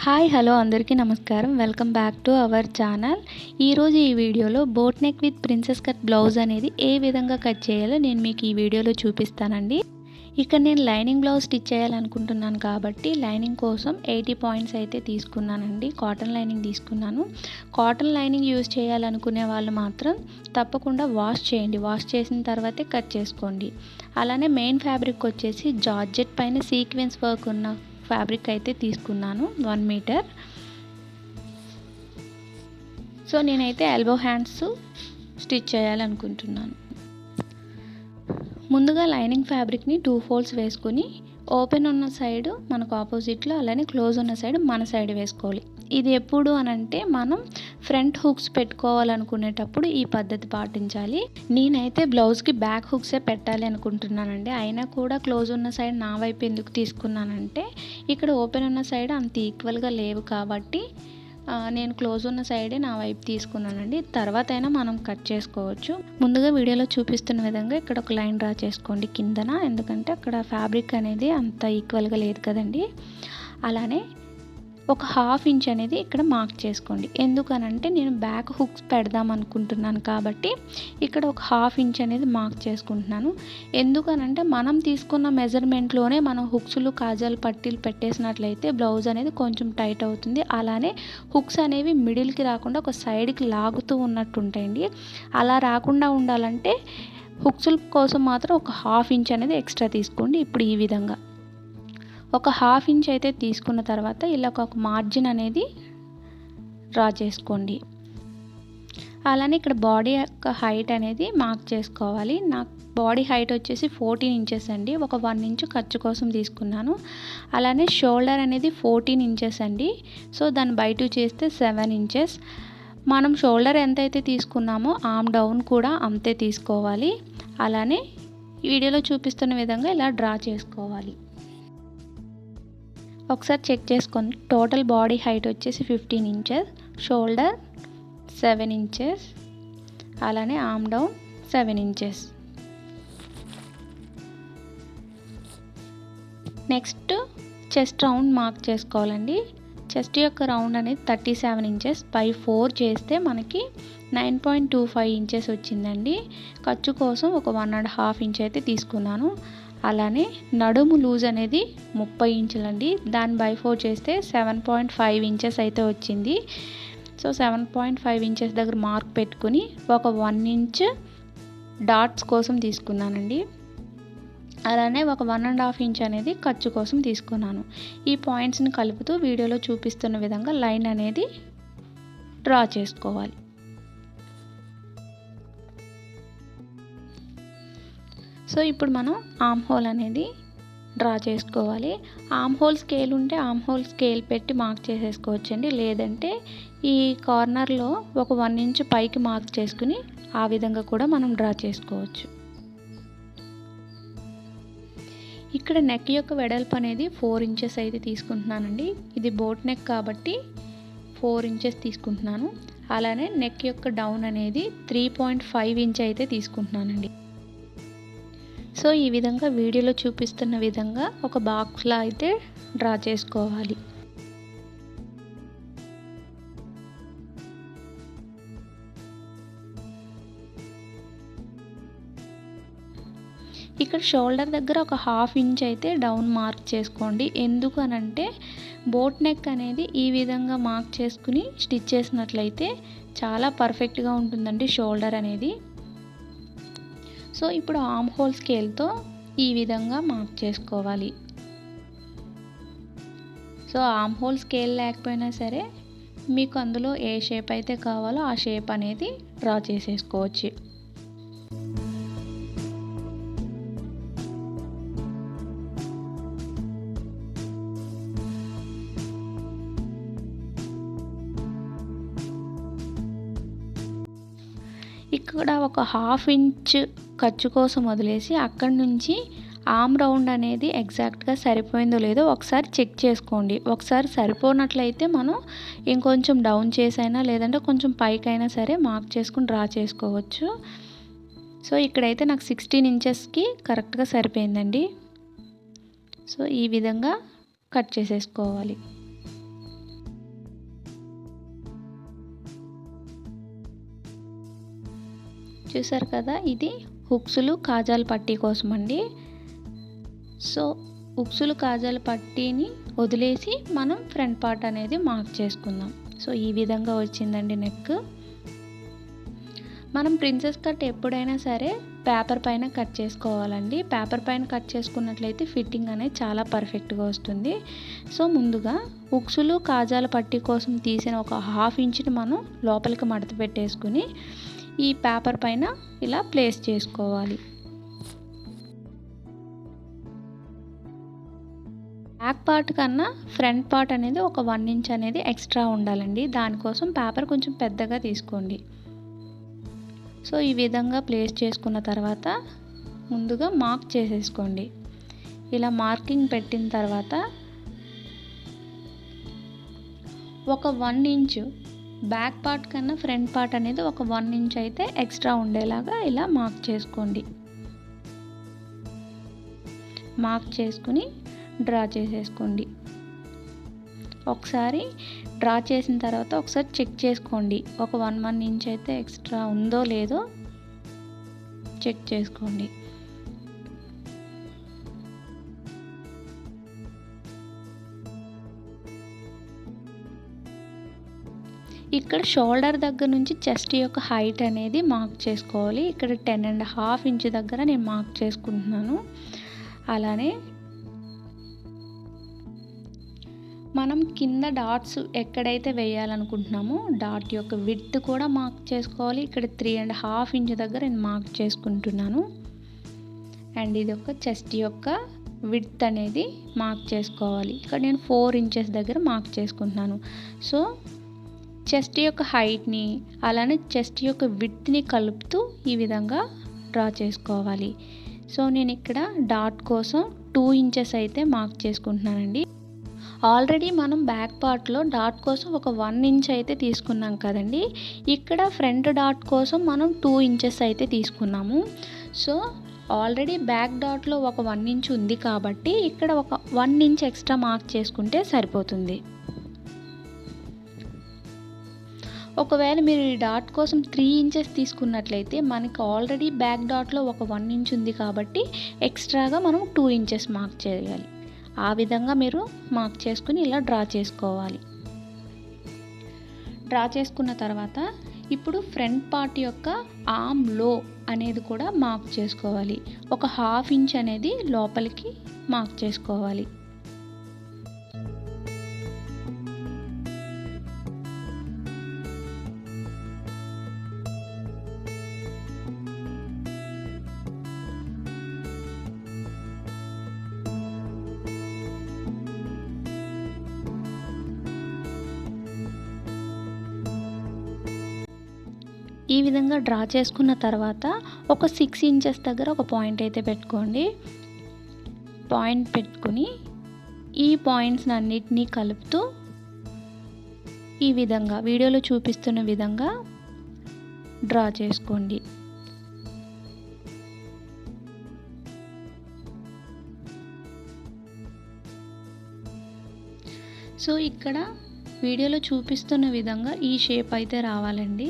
Hi hello అందరికీ నమస్కారం. Welcome back to our channel. ఈరోజు ఈ వీడియోలో boat neck with princess cut blouse అనేది ఏ విధంగా కట్ చేయాలో నేను మీకు ఈ వీడియోలో చూపిస్తానండి. ఇక్కడ నేను లైనింగ్ బ్లౌజ్ స్టిచ్ చేయాలనుకుంటున్నాను కాబట్టి లైనింగ్ కోసం 80 పాయింట్స్ అయితే తీసుకున్నానండి. కాటన్ లైనింగ్ తీసుకున్నాను. కాటన్ లైనింగ్ యూజ్ చేయాలనుకునే వాళ్ళు మాత్రం తప్పకుండా వాష్ చేయండి. వాష్ చేసిన తర్వాతే కట్ చేసుకోండి. అలానే మెయిన్ ఫ్యాబ్రిక్ వచ్చేసి జార్జెట్ పైన సీక్వెన్స్ వర్క్ ఉన్న ఫ్యాబ్రిక్ అయితే తీసుకున్నాను 1 మీటర్. సో నేనైతే ఎల్బో హ్యాండ్స్ స్టిచ్ చేయాలనుకుంటున్నాను. ముందుగా లైనింగ్ ఫ్యాబ్రిక్ని 2 ఫోల్డ్స్ వేసుకొని ఓపెన్ ఉన్న సైడ్ మనకు ఆపోజిట్లో, అలానే క్లోజ్ ఉన్న సైడ్ మన సైడ్ వేసుకోవాలి. ఇది ఎప్పుడు అనంటే మనం ఫ్రంట్ హుక్స్ పెట్టుకోవాలనుకునేటప్పుడు ఈ పద్ధతి పాటించాలి. నేనైతే బ్లౌజ్కి బ్యాక్ హుక్సే పెట్టాలి అనుకుంటున్నానండి. అయినా కూడా క్లోజ్ ఉన్న సైడ్ నా వైపు ఎందుకు తీసుకున్నానంటే ఇక్కడ ఓపెన్ ఉన్న సైడ్ అంత ఈక్వల్గా లేవు కాబట్టి నేను క్లోజ్ ఉన్న సైడే నా వైపు తీసుకున్నానండి. తర్వాత అయినా మనం కట్ చేసుకోవచ్చు. ముందుగా వీడియోలో చూపిస్తున్న విధంగా ఇక్కడ ఒక లైన్ డ్రా చేసుకోండి కిందన, ఎందుకంటే అక్కడ ఫ్యాబ్రిక్ అనేది అంత ఈక్వల్గా లేదు కదండి. అలానే ఒక 1/2 ఇంచ్ అనేది ఇక్కడ మార్క్ చేసుకోండి. ఎందుకనంటే నేను బ్యాక్ హుక్స్ పెడదాం అనుకుంటున్నాను కాబట్టి ఇక్కడ ఒక 1/2 ఇంచ్ అనేది మార్క్ చేసుకుంటున్నాను. ఎందుకనంటే మనం తీసుకున్న మెజర్మెంట్లోనే మనం హుక్స్లు, కాజాలు, పట్టీలు పెట్టేసినట్లయితే బ్లౌజ్ అనేది కొంచెం టైట్ అవుతుంది. అలానే హుక్స్ అనేవి మిడిల్కి రాకుండా ఒక సైడ్కి లాగుతూ ఉన్నట్టు ఉంటాయండి. అలా రాకుండా ఉండాలంటే హుక్స్ల కోసం మాత్రం ఒక 1/2 ఇంచ్ అనేది ఎక్స్ట్రా తీసుకోండి. ఇప్పుడు ఈ విధంగా ఒక 1/2 ఇంచ్ అయితే తీసుకున్న తర్వాత ఇలా ఒక మార్జిన్ అనేది డ్రా చేసుకోండి. అలానే ఇక్కడ బాడీ యొక్క హైట్ అనేది మార్క్ చేసుకోవాలి. నాకు బాడీ హైట్ వచ్చేసి 14 ఇంచెస్ అండి. ఒక 1 ఇంచ్ ఖర్చు కోసం తీసుకున్నాను. అలానే షోల్డర్ అనేది 14 ఇంచెస్ అండి. సో దాన్ని బై 2 చేస్తే 7 ఇంచెస్. మనం షోల్డర్ ఎంతైతే తీసుకున్నామో ఆర్మ్ డౌన్ కూడా అంతే తీసుకోవాలి. అలానే వీడియోలో చూపిస్తున్న విధంగా ఇలా డ్రా చేసుకోవాలి. ఒకసారి చెక్ చేసుకోండి. టోటల్ బాడీ హైట్ వచ్చేసి 15 ఇంచెస్, షోల్డర్ 7 ఇంచెస్, అలానే arm down 7 inches. Next chest round mark చేసుకోవాలండి. చెస్ట్ యొక్క రౌండ్ అనేది 37 ఇంచెస్ బై 4 చేస్తే మనకి 9.25 ఇంచెస్ వచ్చిందండి. ఖర్చు కోసం ఒక 1.5 ఇంచ్ అయితే తీసుకున్నాను. అలానే నడుము లూజ్ అనేది 30 ఇంచులండి. దాన్ని బై 4 చేస్తే 7.5 ఇంచెస్ అయితే వచ్చింది. సో 7.5 ఇంచెస్ దగ్గర మార్క్ పెట్టుకుని ఒక 1 ఇంచ్ డాట్స్ కోసం తీసుకున్నానండి. అలానే ఒక 1.5 ఇంచ్ అనేది ఖర్చు కోసం తీసుకున్నాను. ఈ పాయింట్స్ని కలుపుతూ వీడియోలో చూపిస్తున్న విధంగా లైన్ అనేది డ్రా చేసుకోవాలి. సో ఇప్పుడు మనం ఆర్మ్ హోల్ అనేది డ్రా చేసుకోవాలి. ఆర్మ్ హోల్ స్కేల్ ఉంటే ఆర్మ్ హోల్ స్కేల్ పెట్టి మార్క్ చేసేసుకోవచ్చండి. లేదంటే ఈ కార్నర్లో ఒక 1 ఇంచ్ పైకి మార్క్ చేసుకుని ఆ విధంగా కూడా మనం డ్రా చేసుకోవచ్చు. ఇక్కడ నెక్ యొక్క వెడల్పు అనేది 4 ఇంచెస్ అయితే తీసుకుంటున్నానండి. ఇది బోట్ నెక్ కాబట్టి 4 ఇంచెస్ తీసుకుంటున్నాను. అలానే నెక్ యొక్క డౌన్ అనేది 3.5 ఇంచ్ అయితే తీసుకుంటున్నానండి. సో ఈ విధంగా వీడియోలో చూపిస్తున్న విధంగా ఒక బాక్స్లా అయితే డ్రా చేసుకోవాలి. ఇక్కడ షోల్డర్ దగ్గర ఒక 1/2 ఇంచ్ అయితే డౌన్ మార్క్ చేసుకోండి. ఎందుకు అనంటే బోట్ నెక్ అనేది ఈ విధంగా మార్క్ చేసుకుని స్టిచ్ చేసినట్లయితే చాలా పర్ఫెక్ట్గా ఉంటుందండి షోల్డర్ అనేది. సో ఇప్పుడు ఆర్మ్ హోల్ స్కేల్తో ఈ విధంగా మార్క్ చేసుకోవాలి. సో ఆర్మ్ హోల్ స్కేల్ లేకపోయినా సరే మీకు అందులో ఏ షేప్ అయితే కావాలో ఆ షేప్ అనేది డ్రా చేసేసుకోవచ్చు. ఇక్కడ ఒక 1/2 ఇంచ్ ఖర్చు కోసం వదిలేసి అక్కడి నుంచి ఆర్మ్ రౌండ్ అనేది ఎగ్జాక్ట్గా సరిపోయిందో లేదో ఒకసారి చెక్ చేసుకోండి. ఒకసారి సరిపోనట్లయితే మనం ఇంకొంచెం డౌన్ చేసైనా లేదంటే కొంచెం పైకైనా సరే మార్క్ చేసుకుని డ్రా చేసుకోవచ్చు. సో ఇక్కడైతే నాకు 16 ఇంచెస్కి కరెక్ట్గా సరిపోయిందండి. సో ఈ విధంగా కట్ చేసేసుకోవాలి. చూసారు కదా, ఇది హుక్స్లు కాజాల పట్టీ కోసం అండి. సో హుక్స్లు కాజాల పట్టీని వదిలేసి మనం ఫ్రంట్ పార్ట్ అనేది మార్క్ చేసుకుందాం. సో ఈ విధంగా వచ్చిందండి నెక్. మనం ప్రిన్సెస్ కట్ ఎప్పుడైనా సరే పేపర్ పైన కట్ చేసుకోవాలండి. పేపర్ పైన కట్ చేసుకున్నట్లయితే ఫిట్టింగ్ అనేది చాలా పర్ఫెక్ట్గా వస్తుంది. సో ముందుగా హుక్స్లు కాజాల పట్టీ కోసం తీసిన ఒక 1/2 ఇంచుని మనం లోపలికి మడత పెట్టేసుకుని ఈ పేపర్ పైన ఇలా ప్లేస్ చేసుకోవాలి. బ్యాక్ పార్ట్ కన్నా ఫ్రంట్ పార్ట్ అనేది ఒక 1 ఇంచ్ అనేది ఎక్స్ట్రా ఉండాలండి. దానికోసం పేపర్ కొంచెం పెద్దగా తీసుకోండి. సో ఈ విధంగా ప్లేస్ చేసుకున్న తర్వాత ముందుగా మార్క్ చేసేసుకోండి. ఇలా మార్కింగ్ పెట్టిన తర్వాత ఒక 1 ఇంచ్ బ్యాక్ పార్ట్ కన్నా ఫ్రంట్ పార్ట్ అనేది ఒక 1 ఇంచ్ అయితే ఎక్స్ట్రా ఉండేలాగా ఇలా మార్క్ చేసుకోండి. మార్క్ చేసుకుని డ్రా చేసేసుకోండి. ఒకసారి డ్రా చేసిన తర్వాత ఒకసారి చెక్ చేసుకోండి. ఒక 1 ఇంచ్ అయితే ఎక్స్ట్రా ఉందో లేదో చెక్ చేసుకోండి. ఇక్కడ షోల్డర్ దగ్గర నుంచి చెస్ట్ యొక్క హైట్ అనేది మార్క్ చేసుకోవాలి. ఇక్కడ 10.5 ఇంచ్ దగ్గర నేను మార్క్ చేసుకుంటున్నాను. అలానే మనం కింద డాట్స్ ఎక్కడైతే వేయాలనుకుంటున్నామో డాట్ యొక్క విడ్త్ కూడా మార్క్ చేసుకోవాలి. ఇక్కడ 3.5 ఇంచ్ దగ్గర నేను మార్క్ చేసుకుంటున్నాను. అండ్ ఇది ఒక చెస్ట్ యొక్క విడ్త్ అనేది మార్క్ చేసుకోవాలి. ఇక్కడ నేను 4 ఇంచెస్ దగ్గర మార్క్ చేసుకుంటున్నాను. సో చెస్ట్ యొక్క హైట్ని అలానే చెస్ట్ యొక్క విడ్త్ని కలుపుతూ ఈ విధంగా డ్రా చేసుకోవాలి. సో నేను ఇక్కడ డాట్ కోసం 2 ఇంచెస్ అయితే మార్క్ చేసుకుంటున్నానండి. ఆల్రెడీ మనం బ్యాక్ పార్ట్లో డాట్ కోసం ఒక 1 ఇంచ్ అయితే తీసుకున్నాం కదండి. ఇక్కడ ఫ్రంట్ డాట్ కోసం మనం 2 ఇంచెస్ అయితే తీసుకున్నాము. సో ఆల్రెడీ బ్యాక్ డాట్లో ఒక 1 ఇంచ్ ఉంది కాబట్టి ఇక్కడ ఒక 1 ఇంచ్ ఎక్స్ట్రా మార్క్ చేసుకుంటే సరిపోతుంది. ఒకవేళ మీరు ఈ డాట్ కోసం 3 ఇంచెస్ తీసుకున్నట్లయితే మనకి ఆల్రెడీ బ్యాక్ డాట్లో ఒక 1 ఇంచ్ ఉంది కాబట్టి ఎక్స్ట్రాగా మనం 2 ఇంచెస్ మార్క్ చేయాలి. ఆ విధంగా మీరు మార్క్ చేసుకుని ఇలా డ్రా చేసుకోవాలి. డ్రా చేసుకున్న తర్వాత ఇప్పుడు ఫ్రంట్ పార్ట్ యొక్క ఆర్మ్ లో అనేది కూడా మార్క్ చేసుకోవాలి. ఒక 1/2 ఇంచ్ అనేది లోపలికి మార్క్ చేసుకోవాలి. ఈ విధంగా డ్రా చేసుకున్న తర్వాత ఒక 6 ఇంచెస్ దగ్గర ఒక పాయింట్ అయితే పెట్టుకోండి. పాయింట్ పెట్టుకుని ఈ పాయింట్స్ అన్నిటినీ కలుపుతూ ఈ విధంగా వీడియోలో చూపిస్తున్న విధంగా డ్రా చేసుకోండి. సో ఇక్కడ వీడియోలో చూపిస్తున్న విధంగా ఈ షేప్ అయితే రావాలండి.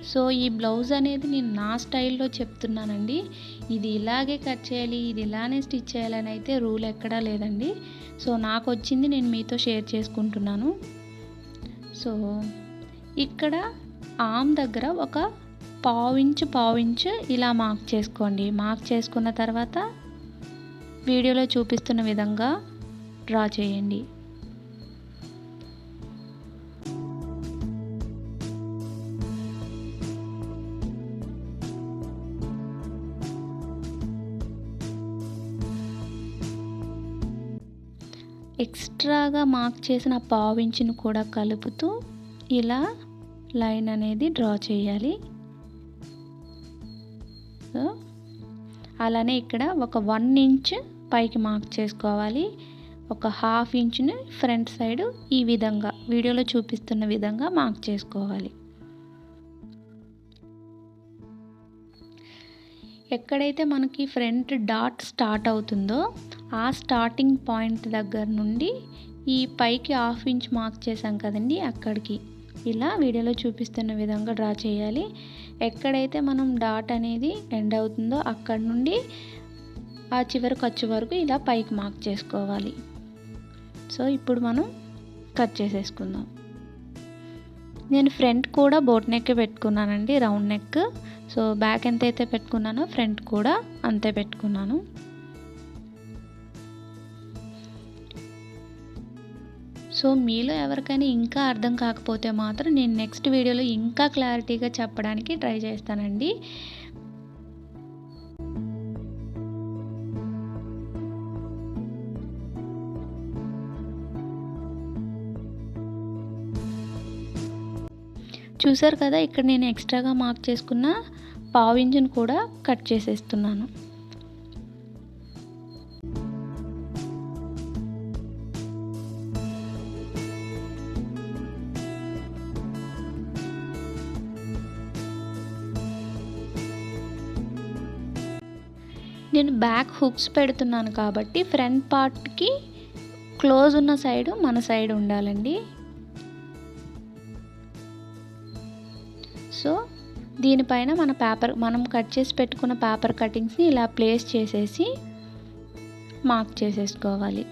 సో ఈ బ్లౌజ్ అనేది నేను నా స్టైల్లో చెప్తున్నానండి. ఇది ఇలాగే కట్ చేయాలి, ఇది ఇలానే స్టిచ్ చేయాలని అయితే రూల్ ఎక్కడా లేదండి. సో నాకు వచ్చింది నేను మీతో షేర్ చేసుకుంటున్నాను. సో ఇక్కడ ఆర్మ్ దగ్గర ఒక 1/2 ఇంచ్ ఇలా మార్క్ చేసుకోండి. మార్క్ చేసుకున్న తర్వాత వీడియోలో చూపిస్తున్న విధంగా డ్రా చేయండి. ఎక్స్ట్రాగా మార్క్ చేసిన 1/2 ఇంచును కూడా కలుపుతూ ఇలా లైన్ అనేది డ్రా చేయాలి. సో అలానే ఇక్కడ ఒక 1 ఇంచ్ పైకి మార్క్ చేసుకోవాలి. ఒక 1/2 ఇంచుని ఫ్రంట్ సైడ్ ఈ విధంగా వీడియోలో చూపిస్తున్న విధంగా మార్క్ చేసుకోవాలి. ఎక్కడైతే మనకి ఫ్రంట్ డాట్ స్టార్ట్ అవుతుందో ఆ స్టార్టింగ్ పాయింట్ దగ్గర నుండి ఈ పైకి 1/2 ఇంచ్ మార్క్ చేసాం కదండి, అక్కడికి ఇలా వీడియోలో చూపిస్తున్న విధంగా డ్రా చేయాలి. ఎక్కడైతే మనం డాట్ అనేది ఎండ్ అవుతుందో అక్కడ నుండి ఆ చివరి ఖర్చు వరకు ఇలా పైకి మార్క్ చేసుకోవాలి. సో ఇప్పుడు మనం కట్ చేసేసుకుందాం. నేను ఫ్రంట్ కూడా బోట్ నెక్ పెట్టుకున్నానండి, రౌండ్ నెక్. సో బ్యాక్ ఎంతైతే పెట్టుకున్నానో ఫ్రంట్ కూడా అంతే పెట్టుకున్నాను. సో మీలో ఎవరికైనా ఇంకా అర్థం కాకపోతే మాత్రం నేను నెక్స్ట్ వీడియోలో ఇంకా క్లారిటీగా చెప్పడానికి ట్రై చేస్తానండి. చూసారు కదా, ఇక్కడ నేను ఎక్స్ట్రాగా మార్క్ చేసుకున్న పావు ఇంచును కూడా కట్ చేసేస్తున్నాను. నేను బ్యాక్ హుక్స్ పెడుతున్నాను కాబట్టి ఫ్రంట్ పార్ట్కి క్లోజ్ ఉన్న సైడ్ మన సైడ్ ఉండాలండి. సో దీనిపైన మనం కట్ చేసి పెట్టుకున్న పేపర్ కటింగ్స్ని ఇలా ప్లేస్ చేసేసి మార్క్ చేసేసుకోవాలి.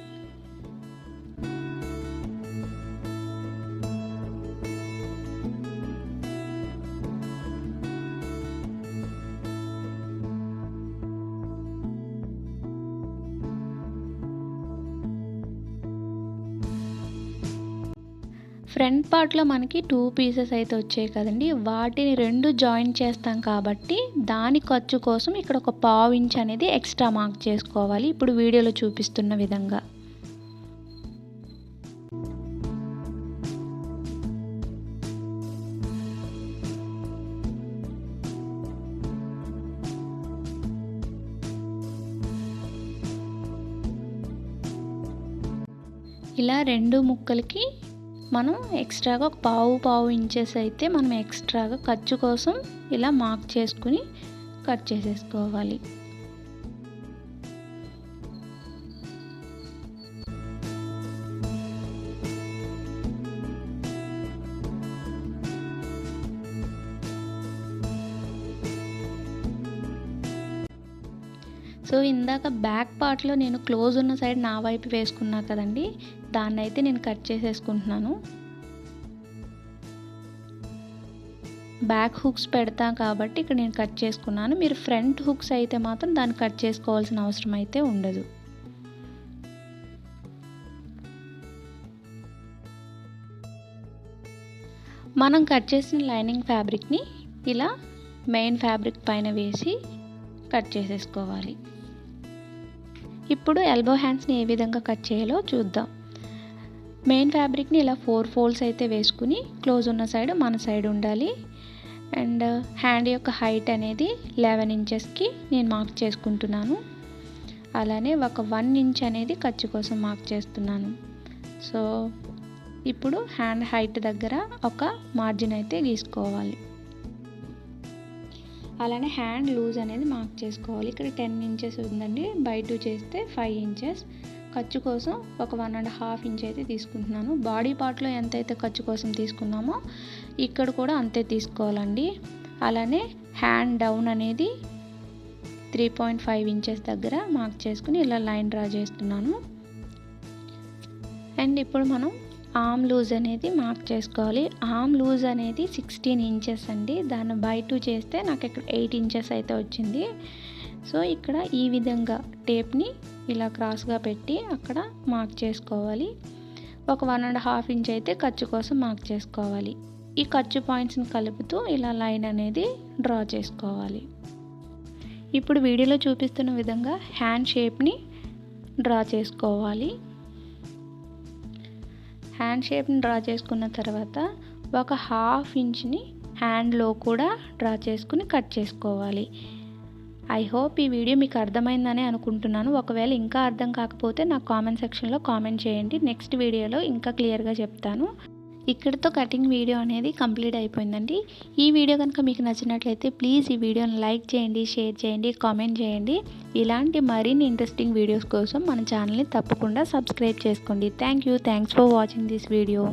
ఫ్రంట్ పార్ట్లో మనకి 2 పీసెస్ అయితే వచ్చాయి కదండి, వాటిని 2 జాయిన్ చేస్తాం కాబట్టి దాని ఖర్చు కోసం ఇక్కడ ఒక పావు ఇంచ్ అనేది ఎక్స్ట్రా మార్క్ చేసుకోవాలి. ఇప్పుడు వీడియోలో చూపిస్తున్న విధంగా. ఇలా 2 ముక్కలకి మనం ఎక్స్ట్రాగా ఒక పావు ఇంచెస్ అయితే మనం ఎక్స్ట్రాగా ఖర్చు కోసం ఇలా మార్క్ చేసుకుని కట్ చేసేసుకోవాలి. సో ఇందాక బ్యాక్ పార్ట్లో నేను క్లోజ్ ఉన్న సైడ్ నా వైపు వేసుకున్నా కదండి, దాన్ని అయితే నేను కట్ చేసేసుకుంటున్నాను. బ్యాక్ హుక్స్ పెడతా కాబట్టి ఇక్కడ నేను కట్ చేసుకున్నాను. మీరు ఫ్రంట్ హుక్స్ అయితే మాత్రం దాన్ని కట్ చేసుకోవాల్సిన అవసరం అయితే ఉండదు. మనం కట్ చేసిన లైనింగ్ ఫ్యాబ్రిక్ని ఇలా మెయిన్ ఫ్యాబ్రిక్ పైన వేసి కట్ చేసేసుకోవాలి. ఇప్పుడు ఎల్బో హ్యాండ్స్ని ఏ విధంగా కట్ చేయాలో చూద్దాం. మెయిన్ ఫ్యాబ్రిక్ని ఇలా 4 ఫోల్డ్స్ అయితే వేసుకుని క్లోజ్ ఉన్న సైడ్ మన సైడ్ ఉండాలి. అండ్ హ్యాండ్ యొక్క హైట్ అనేది 11 ఇంచెస్కి నేను మార్క్ చేసుకుంటున్నాను. అలానే ఒక 1 ఇంచ్ అనేది ఖర్చు కోసం మార్క్ చేస్తున్నాను. సో ఇప్పుడు హ్యాండ్ హైట్ దగ్గర ఒక మార్జిన్ అయితే గీసుకోవాలి. అలానే హ్యాండ్ లూజ్ అనేది మార్క్ చేసుకోవాలి. ఇక్కడ 10 ఇంచెస్ ఉందండి, బై 2 చేస్తే 5 ఇంచెస్. ఖర్చు కోసం ఒక 1.5 ఇంచ్ అయితే తీసుకుంటున్నాను. బాడీ పార్ట్లో ఎంతైతే ఖర్చు కోసం తీసుకున్నామో ఇక్కడ కూడా అంతే తీసుకోవాలండి. అలానే హ్యాండ్ డౌన్ అనేది 3.5 ఇంచెస్ దగ్గర మార్క్ చేసుకుని ఇలా లైన్ డ్రా చేస్తున్నాను. అండ్ ఇప్పుడు మనం ఆర్మ్ లూజ్ అనేది మార్క్ చేసుకోవాలి. ఆర్మ్ లూజ్ అనేది 16 ఇంచెస్ అండి, దాన్ని బై 2 చేస్తే నాకు ఇక్కడ 8 ఇంచెస్ అయితే వచ్చింది. సో ఇక్కడ ఈ విధంగా టేప్ని ఇలా క్రాస్గా పెట్టి అక్కడ మార్క్ చేసుకోవాలి. ఒక 1.5 ఇంచ్ అయితే ఖర్చు కోసం మార్క్ చేసుకోవాలి. ఈ ఖర్చు పాయింట్స్ని కలుపుతూ ఇలా లైన్ అనేది డ్రా చేసుకోవాలి. ఇప్పుడు వీడియోలో చూపిస్తున్న విధంగా హ్యాండ్ షేప్ని డ్రా చేసుకోవాలి. హ్యాండ్ షేప్ని డ్రా చేసుకున్న తర్వాత ఒక 1/2 ఇంచ్ని హ్యాండ్లో కూడా డ్రా చేసుకుని కట్ చేసుకోవాలి. ఐ హోప్ ఈ వీడియో మీకు అర్థమైందని అనుకుంటున్నాను. ఒకవేళ ఇంకా అర్థం కాకపోతే నాకు కామెంట్ సెక్షన్లో కామెంట్ చేయండి. నెక్స్ట్ వీడియోలో ఇంకా క్లియర్గా చెప్తాను. ఇక్కడితో కటింగ్ వీడియో అనేది కంప్లీట్ అయిపోయిందండి. ఈ వీడియో కనుక మీకు నచ్చినట్లయితే ప్లీజ్ ఈ వీడియోని లైక్ చేయండి, షేర్ చేయండి, కామెంట్ చేయండి. ఇలాంటి మరిన్ని ఇంట్రెస్టింగ్ వీడియోస్ కోసం మన ఛానల్ని తప్పకుండా సబ్స్క్రైబ్ చేసుకోండి. Thanks for watching this video.